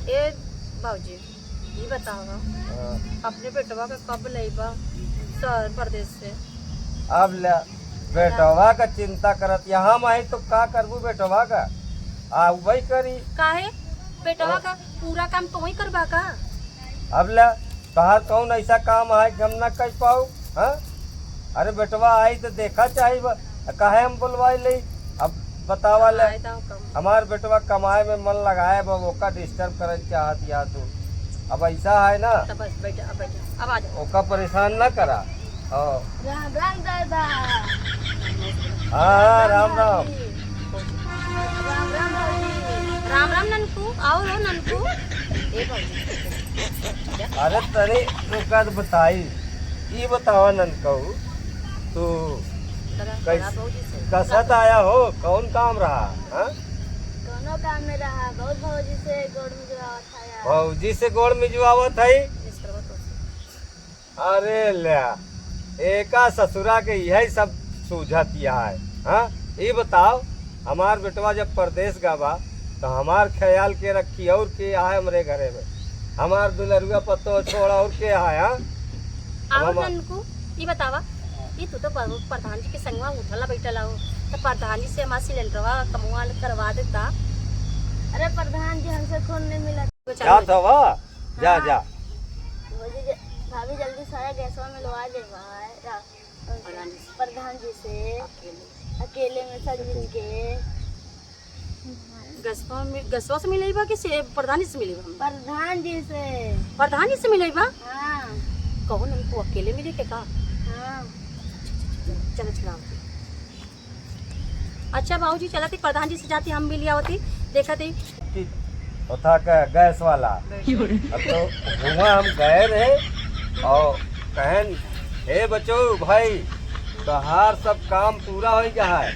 ए बाबूजी ये बताओ अपने बेटवा का कब लेबा शहर प्रदेश से? अब ले बेटवा का चिंता करत यहाँ माही तो का करबू बेटवा का आ वही करी काहे बेटवा का पूरा काम तो वही करबा का? अब ले तहार कौन ऐसा काम है कि हम न कर पाऊ? हाँ अरे बेटवा आई तो देखा चाहिए काहे हम बुलवाई ले। अब बतावा ले हमार बेटवा कमाए में मन लगाए ओका डिस्टर्ब करे चाहत या तू अब ऐसा है ना तो बस बैठा अब आ जाओ ओका परेशान न करा। राम राम दादा। हाँ राम राम राम राम भाभी। राम राम ननकू आओ लो ननकू। ए बाबूजी अरे तरे रुका बताई ये बतावा ननकू तू कसत आया हो कौन काम रहा? हाँ दोनों काम में रहा बहुत भौजी से गोड़ मिजवावत था। भौजी से गोड़ मिजवावत है? अरे ल्या एका ससुरा के यही सब सूझत यह है। हाँ ये बताओ हमार बेटवा जब परदेश गवा तो हमार ख्याल के रखी और के आए हमरे घरे में हमार दुलरुआ पत्तो छोड़ा और के आए? हाँ आओ ननकू ये बतावा ये तू तो प्रधान जी के संगवा उठला बैठला हो तो प्रधान जी से हमारा सिलेंडरवा कमवा करवा देता। अरे प्रधान जी हमसे खून नहीं मिला। क्या था वाह जा जा भाभी जल्दी सारा गैसवा में लगा दे प्रधान जी से अकेले में सज मिल के। गसवा से मिलेबा कि प्रधान जी से मिलेबा? प्रधान जी से। प्रधान जी से मिलेबा? हाँ कहो हमको अकेले मिले के का? हाँ चलो चला अच्छा बाबूजी चला थी प्रधान जी से जाती हम भी लिया होती देखा थी था का गैस वाला। अब तो वहाँ हम गए रहे और कहन हे बच्चो भाई तहार सब काम पूरा हो गया है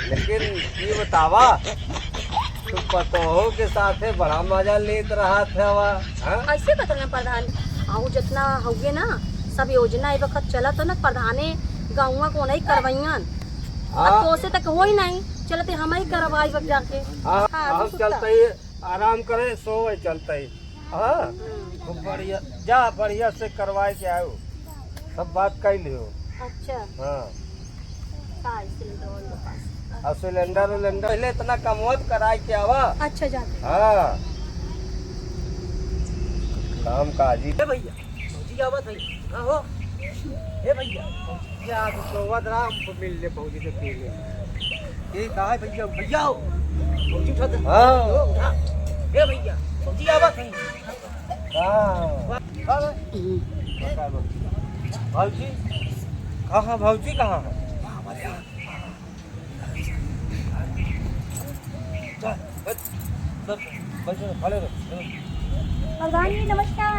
लेकिन ये बतावा तू पतोहो के साथे बड़ा मजा लेत रहा था वहाँ। ऐसे बता प्रधान आऊ जितना होगे ना सब योजना एक वक्त चला तो ना प्रधाने गाँव को नहीं करवाइयन तो से तक हो ही नहीं चलते हम ही करवाई वक्त जाके। हम चलते ही आराम करे सोए चलते ही। हाँ खूब बढ़िया जा बढ़िया से करवाए के आओ सब बात कर लियो। अच्छा हाँ सिलेंडर पहले इतना कमोत कराए के आवा। अच्छा जाते हाँ काम काजी भैया फौजी आवत है हो हे भैया क्या सोवत राम मिल ले पहुंची से पी ले ये कहा है भैया भैया फौजी उठा दे। हाँ उठा हे भैया फौजी आवत है। भाजी कहाँ भाजी कहाँ है? प्रधान जी नमस्कार।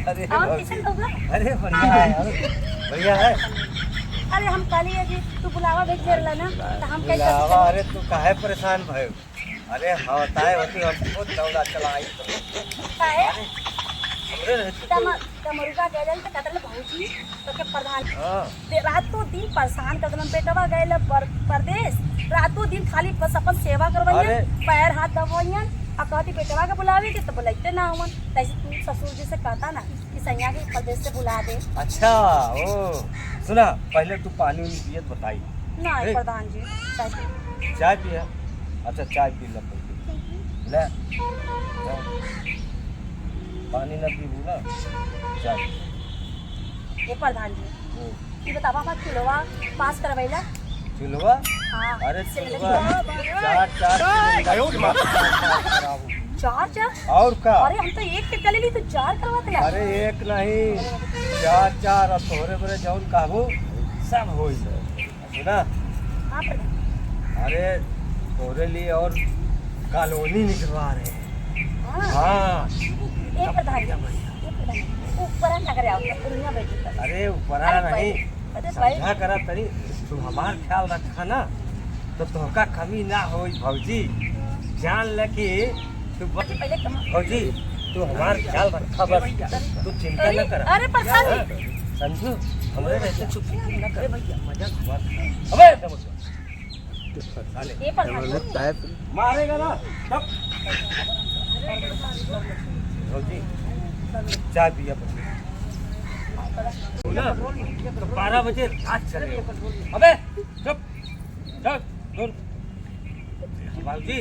अरे और किशन होगा? अरे बढ़िया है बढ़िया है। अरे हम कल ही तू बुलावा भेज दे रहा ना तो हम कैसे बुलावा? अरे तू काहे परेशान भयो? अरे होताए होती हम बहुत दौड़ा चलाई काहे हमरे रहती मुर्गा गए तो कतल भौजी तो के प्रधान हां रातों दिन परेशान कर देलन बेटवा गए परदेश रातों दिन खाली बस अपन सेवा करवाइए पैर हाथ दबाइए अब कहती बेटवा के बुलावे के तो बुलाते ना हमन तैसे तू ससुर जी से कहता ना कि सैया के प्रदेश से बुला दे। अच्छा ओ सुना पहले तू पानी उनी पियत बताई ना प्रधान जी चाय पिया? अच्छा चाय पी ले पानी न पीबू ना चाय। ये प्रधान जी ये बतावा बात किलोवा पास करवाइला चुलवा? हाँ अरे चुलवा चार और का? अरे हम तो एक टिक्का ले ली तो चार करवाते हैं। अरे एक नहीं चार अब तोहरे बरे जौन कहबो सब हो सुना। अरे तोरे लिए और कॉलोनी निकलवा रहे हैं। हाँ ऊपर ना करे आओ दुनिया बैठी। अरे ऊपर नहीं समझा करा तरी तू हमार ख्याल रखा ना तो तोहका कमी ना हो भौजी जान ले कि तू भौजी तू हमार ख्याल रखा बस तू चिंता न कर। अरे प्रधान समझो हमरे रहते चुप न करे भैया मजाक मत अबे ये प्रधान मारेगा ना भौजी चाय पिया ना तो 12 बजे रात चले। अबे चुप चुप दूर भौजी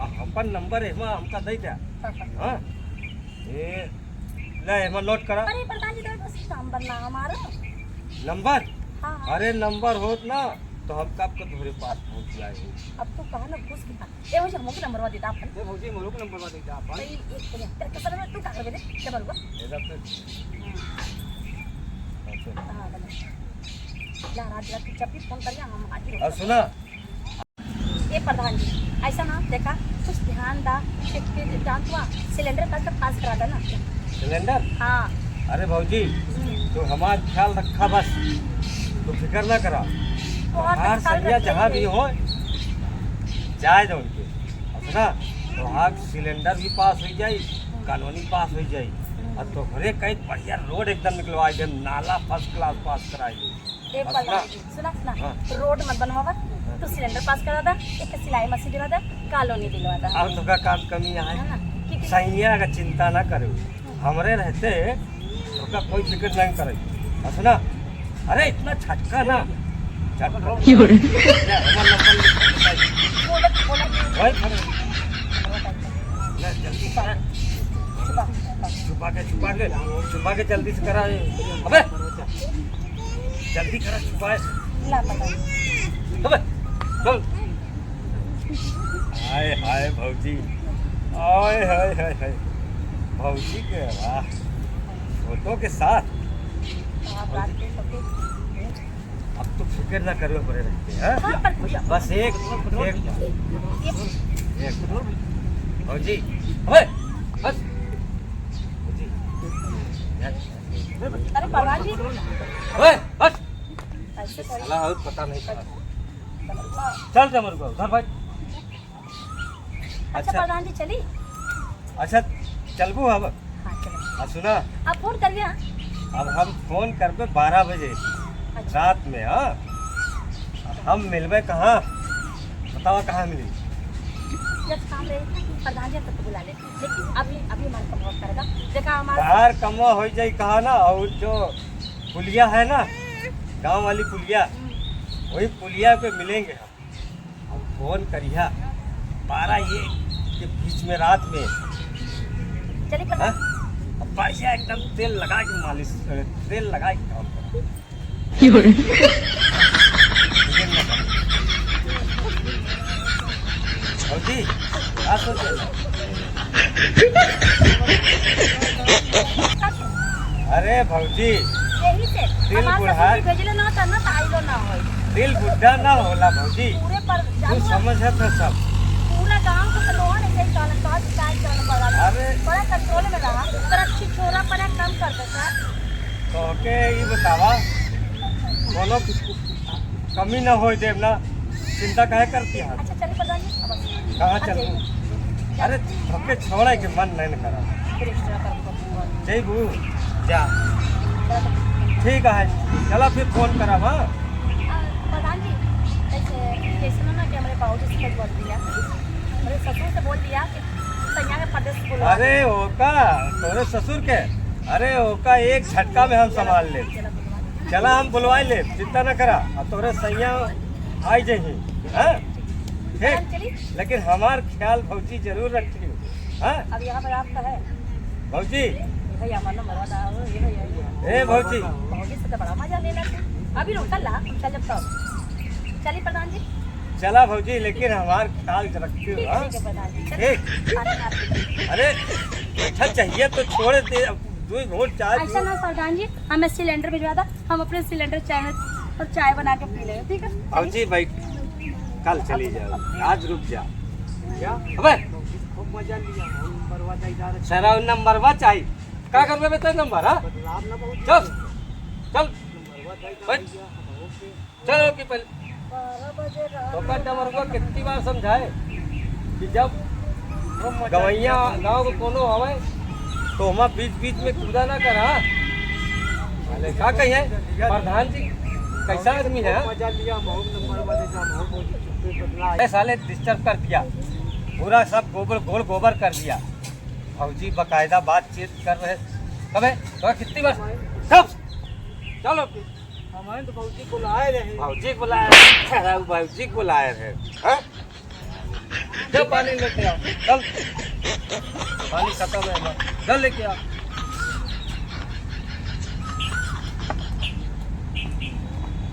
अपन नंबर है हमका दे क्या? हाँ ये ले नोट करा। अरे प्रधान जी तो नंबर ना हमारा नंबर। हाँ। अरे नंबर होत ना तो हम कब को तुम्हारे पास पहुंच जाए। अब तो कहा ना घुस के ए वो हमको नंबर देता अपन ये भौजी मोरो को नंबर दे दा अपन। भाई एक मिनट कसर में तू का कर दे क्या बोलूंगा? ऐसा फिर हां बना ला रात रात जब भी फोन करिए हम हाजिर। और सुना ये प्रधान जी ऐसा ना देखा कुछ ध्यान दा कि जान हुआ सिलेंडर कल तक पास करा देना। सिलेंडर। हाँ अरे भौजी तो हमारा ख्याल रखा बस तो फिक्र ना करा। हर सैया जहाँ भी हो जाए दो उनके अपना तो आग सिलेंडर भी पास हो जाए कॉलोनी पास हो जाए और तो हरे कहीं बढ़िया रोड एकदम निकलवाए दे नाला फर्स्ट क्लास पास कराए दे। एक प्रधान जी सुना सुना हाँ। रोड मत बनवावा तो सिलेंडर पास करा दा एक सिलाई मशीन दिला दा कॉलोनी दिलवा दा। अब तो का काम कमी है है ना क्योंकि सैया का चिंता ना करे हमरे रहते तो का कोई फिक्र नहीं करे। और सुना अरे इतना झटका ना झटका बोला बोला वही खड़े। ले, जल्दी करा। छुपा के जल्दी से करा। अबे जल्दी करा छुपाए। ला प्रधान अबे चल। हाय हाय भौजी हाय हाय हाय हाय भौजी के वाह फोटो के साथ आप रात के सबके अब तो फिक्र ना करो पड़े रहते हैं। हाँ पर भैया बस एक ये भौजी अबे बस भौजी अरे प्रधान जी अबे बस ऐसे थोड़ी साला और पता नहीं चला। अच्छा चल जमर को घर भाई। अच्छा प्रधान जी चली अच्छा चलबू अब। हाँ चलो सुना आप फोन करिए। अब हम फोन करबे 12 बजे अच्छा रात में। हाँ हम मिलबे कहाँ बताओ कहाँ मिली? जब काम रहे प्रधान जी तब तो बुला ले लेकिन अभी मन को बहुत करेगा देखा हमारा बाहर कमवा हो जाए कहा ना। और जो पुलिया है ना गांव वाली पुलिया वही पुलिया पे मिलेंगे हम। अब फोन करिया 12 ये के बीच में रात में। चलिए हाँ? प्रधान अब बढ़िया एकदम तेल लगा के मालिश तेल लगा के काम करो। भौजी क्या सोचे? अरे भौजी यही से दिल हमारे बुढ़ा- ससुर भेजले ना था ना तो आइलो ना होई दिल बुढ़ा ना होला भौजी पूरे पर तू जानू समझ है तो सब। पूरा गांव को तो लोन ऐसे ही चलन का शिकायत करना पड़ा। अरे बड़ा कंट्रोल में रहा तेरा छिछोरा पर कम कर देता तो के ये बतावा कोनो कमी ना हो देव ना चिंता काहे करती है? अच्छा चलिए प्रधान जी अब कहाँ चलू? अरे धोखे छोड़े के मन नहीं करा फिर एक्स्ट्रा कर जयबू जा ठीक है चला फिर फोन करा। हाँ प्रधान जी ऐसे कैसे ना कि हमारे बाबूजी से बोल दिया मेरे ससुर से बोल दिया कि सैया के प्रदेश बोलो। अरे ओका तोरे ससुर के अरे ओका एक झटका में हम संभाल ले। चला हम बुलवाई ले चिंता न करा। अब तोरे सैया आई जाही। हाँ ठीक लेकिन हमार ख्याल भौजी जरूर रखियो। हाँ अब यहाँ पर आपका है भौजी भैया मानो मरवा ये भैया ए भौजी भौजी से तो बड़ा मजा लेना था। अभी रोक ला हम चल जब तक चलिए प्रधान जी चला भौजी लेकिन हमार ख्याल रखियो। ठीक हाँ है प्रधान जी चलिए। ठीक खाना आपके। अरे अच्छा चाहिए तो छोड़ दे अब दो घोट चाय ऐसा ना प्रधान जी हमें सिलेंडर भिजवा था हम अपने सिलेंडर चाय में और चाय बना के पी लेंगे ठीक है। भौजी भाई कल चली जाओ आज रुक जा। क्या अबे खूब मजा लिया नंबर वाला इधर सरा नंबर वा चाहिए क्या करबे बे तो नंबर। हाँ बदलाव ना बहुत चल चल नंबर वाला बैठ। इधर ओके चलो कि पहले 12 बजे रात तो नंबर को कितनी बार समझाए कि जब गवैया गाँव को कोनो आवे तो हम बीच बीच में कूदा ना करा। अरे क्या कहिए प्रधान जी कैसा आदमी है? मजा लिया बहुत नंबर वाले का बहुत बदला साले डिस्टर्ब कर दिया पूरा सब गोबर गोबर कर दिया। फौजी बकायदा बातचीत कर रहे। कब है तो कितनी बार सब चलो हमारे तो फौजी को लाए रहे। फौजी को बुलाए फौजी को बुलाए थे हाँ? जब पानी लेके आओ चल, पानी खत्म है, जल लेके आओ।